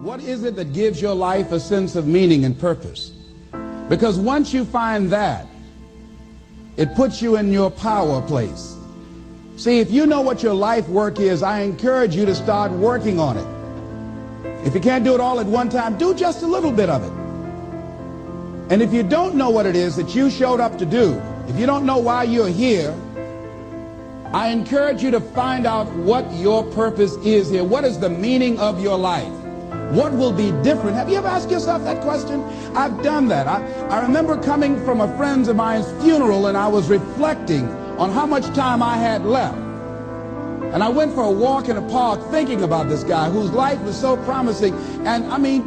What is it that gives your life a sense of meaning and purpose? Because once you find that, it puts you in your power place. See, if you know what your life work is, I encourage you to start working on it. If you can't do it all at one time, do just a little bit of it. And if you don't know what it is that you showed up to do, if you don't know why you're here, I encourage you to find out what your purpose is here. What is the meaning of your life? What will be different? Have you ever asked yourself that question? I've done that. I remember coming from a friend of mine's funeral, and I was reflecting on how much time I had left. And I went for a walk in a park thinking about this guy whose life was so promising. And I mean,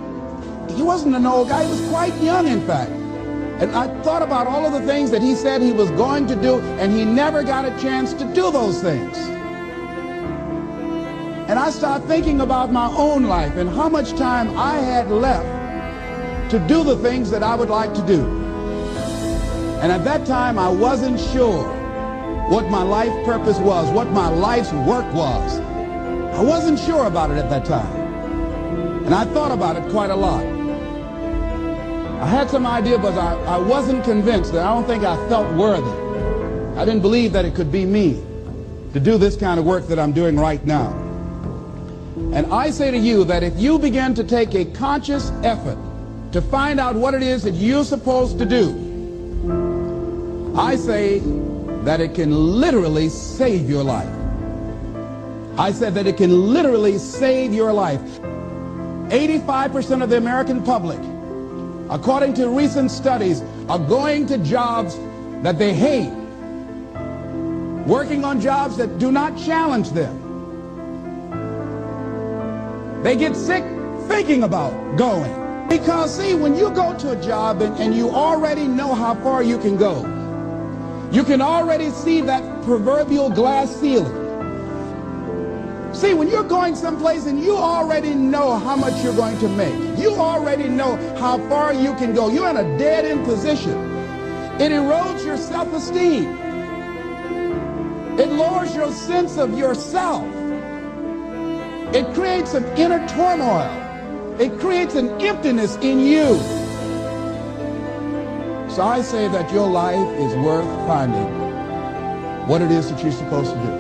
he wasn't an old guy. He was quite young, in fact. And I thought about all of the things that he said he was going to do, and he never got a chance to do those things. And I started thinking about my own life and how much time I had left to do the things that I would like to do. And at that time, I wasn't sure what my life purpose was, what my life's work was. I wasn't sure about it at that time. And I thought about it quite a lot. I had some idea, but I wasn't convinced. I don't think I felt worthy. I didn't believe that it could be me to do this kind of work that I'm doing right now. And I say to you that if you begin to take a conscious effort to find out what it is that you're supposed to do, I say that it can literally save your life. I said that it can literally save your life. 85% of the American public, according to recent studies, are going to jobs that they hate, working on jobs that do not challenge them. They get sick thinking about going. Because, see, when you go to a job and you already know how far you can go, you can already see that proverbial glass ceiling. See, when you're going someplace and you already know how much you're going to make, you already know how far you can go, you're in a dead-end position. It erodes your self-esteem. It lowers your sense of yourself. It creates an inner turmoil. It creates an emptiness in you. So I say that your life is worth finding what it is that you're supposed to do.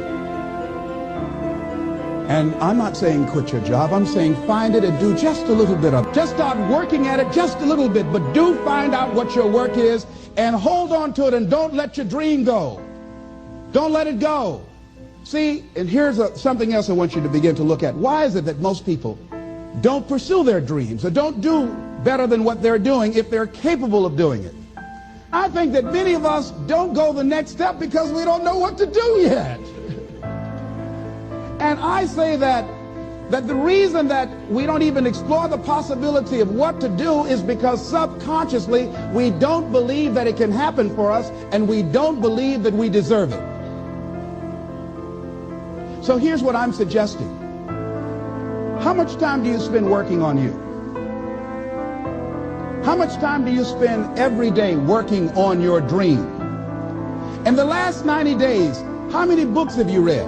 And I'm not saying quit your job. I'm saying find it and do just a little bit of it. Just start working at it just a little bit, but do find out what your work is and hold on to it, and don't let your dream go. Don't let it go. See, and here's something else I want you to begin to look at. Why is it that most people don't pursue their dreams or don't do better than what they're doing if they're capable of doing it? I think that many of us don't go the next step because we don't know what to do yet. And I say that the reason that we don't even explore the possibility of what to do is because subconsciously we don't believe that it can happen for us, and we don't believe that we deserve it. So here's what I'm suggesting. How much time do you spend working on you? How much time do you spend every day working on your dream? In the last 90 days, how many books have you read?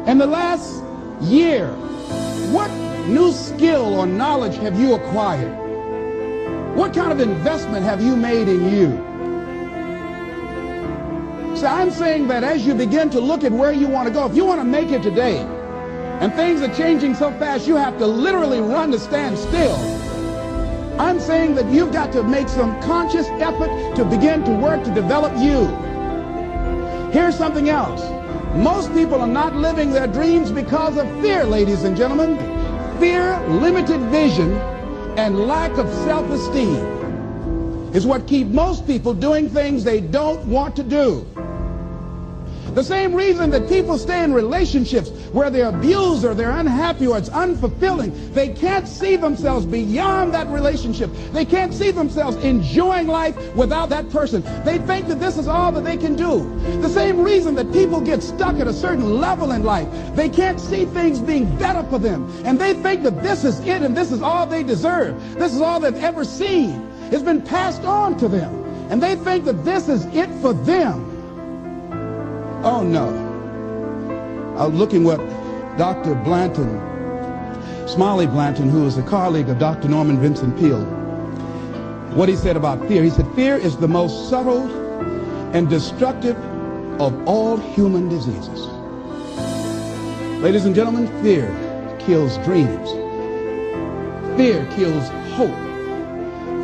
In the last year, what new skill or knowledge have you acquired? What kind of investment have you made in you? So I'm saying that as you begin to look at where you want to go, if you want to make it today, and things are changing so fast you have to literally run to stand still, I'm saying that you've got to make some conscious effort to begin to work to develop you. Here's something else. Most people are not living their dreams because of fear, ladies and gentlemen. Fear, limited vision, and lack of self-esteem is what keep most people doing things they don't want to do. The same reason that people stay in relationships where they're abused or they're unhappy or it's unfulfilling, they can't see themselves beyond that relationship. They can't see themselves enjoying life without that person. They think that this is all that they can do. The same reason that people get stuck at a certain level in life, they can't see things being better for them. And they think that this is it and this is all they deserve. This is all they've ever seen. It's been passed on to them. And they think that this is it for them. Oh no. I was looking what Dr. Blanton Smiley Blanton, who is a colleague of Dr. Norman Vincent Peale, what he said about fear. He said, fear is the most subtle and destructive of all human diseases. Ladies and gentlemen, fear kills dreams. Fear kills hope.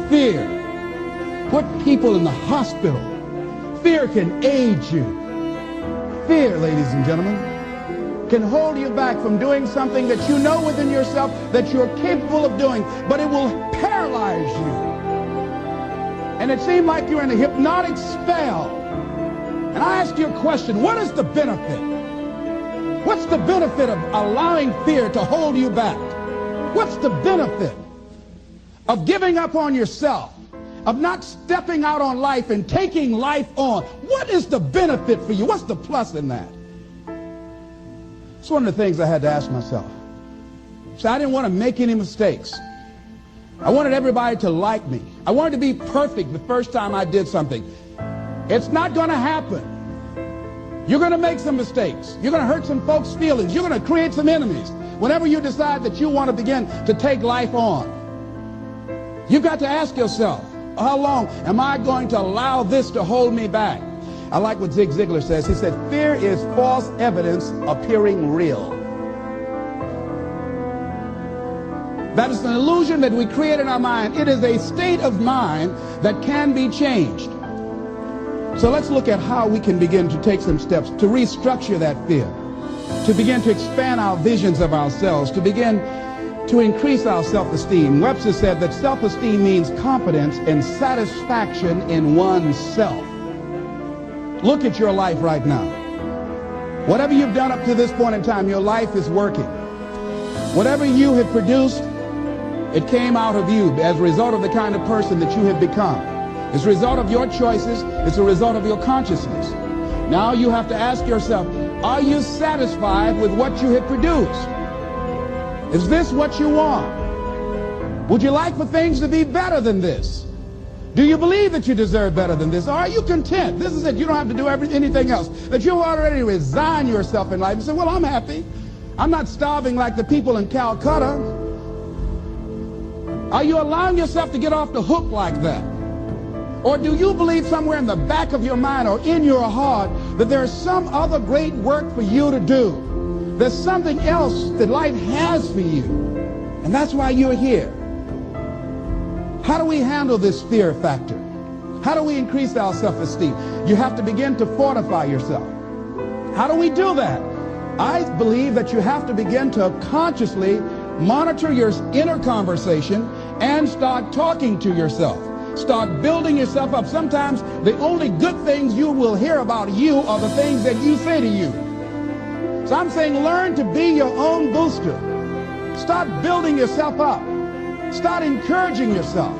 Fear put people in the hospital. Fear can age you. Fear, ladies and gentlemen, can hold you back from doing something that you know within yourself that you're capable of doing, but it will paralyze you. And it seems like you're in a hypnotic spell. And I ask you a question, what is the benefit? What's the benefit of allowing fear to hold you back? What's the benefit of giving up on yourself, of not stepping out on life and taking life on? What is the benefit for you? What's the plus in that? It's one of the things I had to ask myself. So I didn't want to make any mistakes. I wanted everybody to like me. I wanted to be perfect the first time I did something. It's not going to happen. You're going to make some mistakes. You're going to hurt some folks' feelings. You're going to create some enemies whenever you decide that you want to begin to take life on. You've got to ask yourself, how long am I going to allow this to hold me back? I like what Zig Ziglar says. He said, fear is false evidence appearing real. That is an illusion that we create in our mind. It is a state of mind that can be changed. So let's look at how we can begin to take some steps to restructure that fear, to begin to expand our visions of ourselves, to begin to increase our self-esteem. Webster said that self-esteem means confidence and satisfaction in oneself. Look at your life right now. Whatever you've done up to this point in time, your life is working. Whatever you have produced, it came out of you as a result of the kind of person that you have become. It's a result of your choices. It's a result of your consciousness. Now you have to ask yourself, are you satisfied with what you have produced? Is this what you want? Would you like for things to be better than this? Do you believe that you deserve better than this? Or are you content? This is it. You don't have to do anything else. That you already resign yourself in life and say, well, I'm happy. I'm not starving like the people in Calcutta. Are you allowing yourself to get off the hook like that? Or do you believe somewhere in the back of your mind or in your heart that there's some other great work for you to do? There's something else that life has for you. And that's why you're here. How do we handle this fear factor? How do we increase our self-esteem? You have to begin to fortify yourself. How do we do that? I believe that you have to begin to consciously monitor your inner conversation and start talking to yourself. Start building yourself up. Sometimes the only good things you will hear about you are the things that you say to you. So I'm saying learn to be your own booster. Start building yourself up. Start encouraging yourself.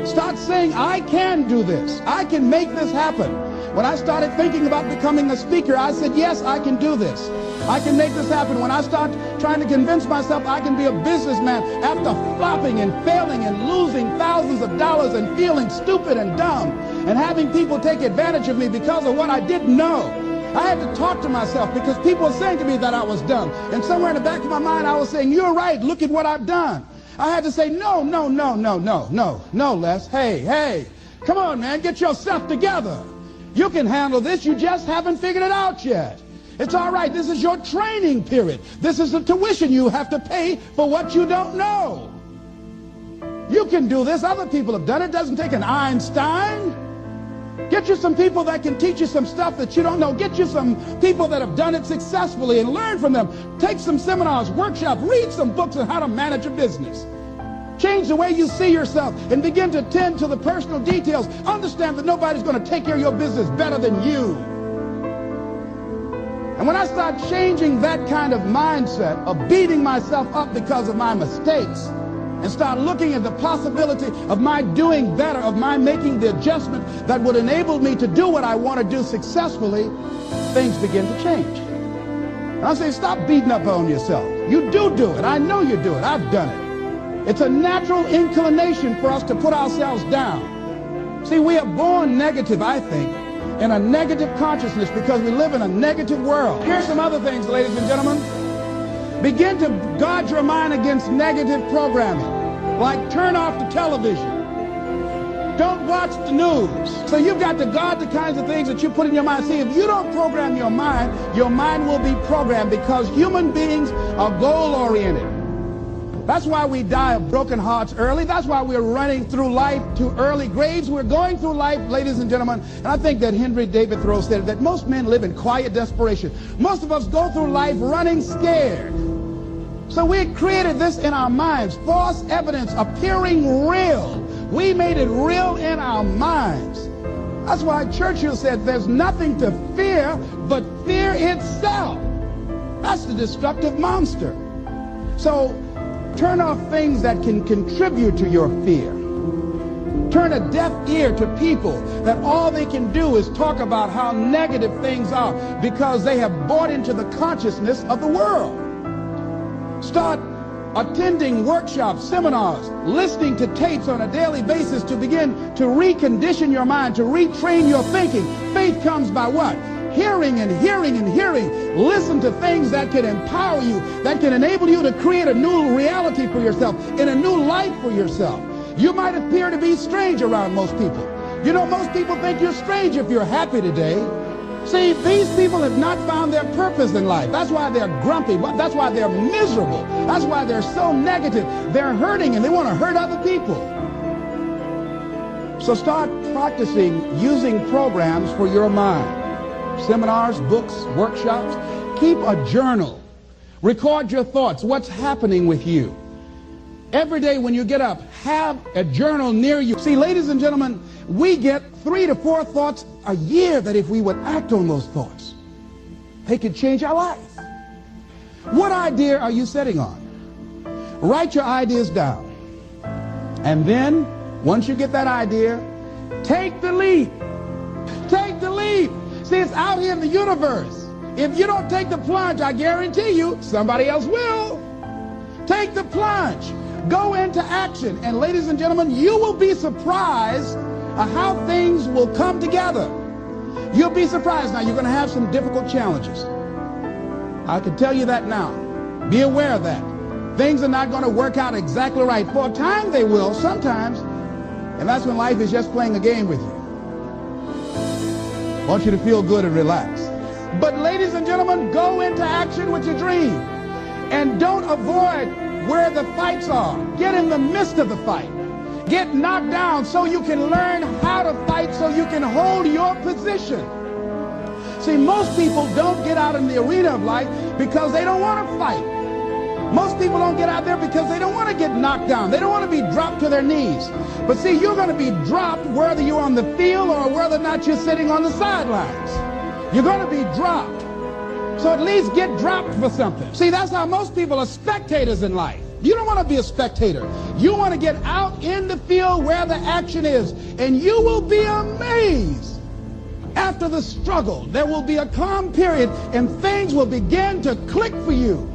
Start saying, I can do this. I can make this happen. When I started thinking about becoming a speaker, I said, yes, I can do this. I can make this happen. When I start trying to convince myself I can be a businessman after flopping and failing and losing thousands of dollars and feeling stupid and dumb and having people take advantage of me because of what I didn't know, I had to talk to myself because people were saying to me that I was dumb. And somewhere in the back of my mind, I was saying, you're right. Look at what I've done. I had to say, no, Les. Hey, come on, man. Get yourself together. You can handle this. You just haven't figured it out yet. It's all right. This is your training period. This is the tuition you have to pay for what you don't know. You can do this. Other people have done it. It doesn't take an Einstein. Get you some people that can teach you some stuff that you don't know. Get you some people that have done it successfully and learn from them. Take some seminars, workshops, read some books on how to manage a business. Change the way you see yourself and begin to tend to the personal details. Understand that nobody's going to take care of your business better than you. And when I start changing that kind of mindset of beating myself up because of my mistakes and start looking at the possibility of my doing better, of my making the adjustment that would enable me to do what I want to do successfully, things begin to change. And I say, stop beating up on yourself. You do it. I know you do it. I've done it. It's a natural inclination for us to put ourselves down. See, we are born negative, I think, in a negative consciousness because we live in a negative world. Here's some other things, ladies and gentlemen. Begin to guard your mind against negative programming, like turn off the television. Don't watch the news. So you've got to guard the kinds of things that you put in your mind. See, if you don't program your mind will be programmed, because human beings are goal-oriented. That's why we die of broken hearts early. That's why we're running through life to early graves. We're going through life, ladies and gentlemen, and I think that Henry David Thoreau said that most men live in quiet desperation. Most of us go through life running scared. So we created this in our minds, false evidence appearing real. We made it real in our minds. That's why Churchill said there's nothing to fear but fear itself. That's the destructive monster. So turn off things that can contribute to your fear. Turn a deaf ear to people that all they can do is talk about how negative things are, because they have bought into the consciousness of the world. Start attending workshops, seminars, listening to tapes on a daily basis to begin to recondition your mind, to retrain your thinking. Faith comes by what? Hearing and hearing and hearing. Listen to things that can empower you, that can enable you to create a new reality for yourself, and a new life for yourself. You might appear to be strange around most people. You know, most people think you're strange if you're happy today. See, these people have not found their purpose in life. That's why they're grumpy. That's why they're miserable. That's why they're so negative. They're hurting and they want to hurt other people. So start practicing using programs for your mind. Seminars, books, workshops. Keep a journal. Record your thoughts, what's happening with you. Every day when you get up, have a journal near you. See, ladies and gentlemen, we get 3 to 4 thoughts a year that if we would act on those thoughts, they could change our life. What idea are you sitting on? Write your ideas down. And then, once you get that idea, take the leap. Take the leap. See, it's out here in the universe. If you don't take the plunge, I guarantee you, somebody else will. Take the plunge. Go into action. And ladies and gentlemen, you will be surprised at how things will come together. You'll be surprised. Now, you're going to have some difficult challenges. I can tell you that now. Be aware of that. Things are not going to work out exactly right. For a time they will, sometimes. And that's when life is just playing a game with you. I want you to feel good and relax. But ladies and gentlemen, go into action with your dream. And don't avoid where the fights are. Get in the midst of the fight. Get knocked down so you can learn how to fight, so you can hold your position. See, most people don't get out in the arena of life because they don't want to fight. Most people don't get out there because they don't want to get knocked down. They don't want to be dropped to their knees. But see, you're going to be dropped whether you're on the field or whether or not you're sitting on the sidelines. You're going to be dropped. So at least get dropped for something. See, that's how most people are spectators in life. You don't want to be a spectator. You want to get out in the field where the action is. And you will be amazed. After the struggle, there will be a calm period and things will begin to click for you.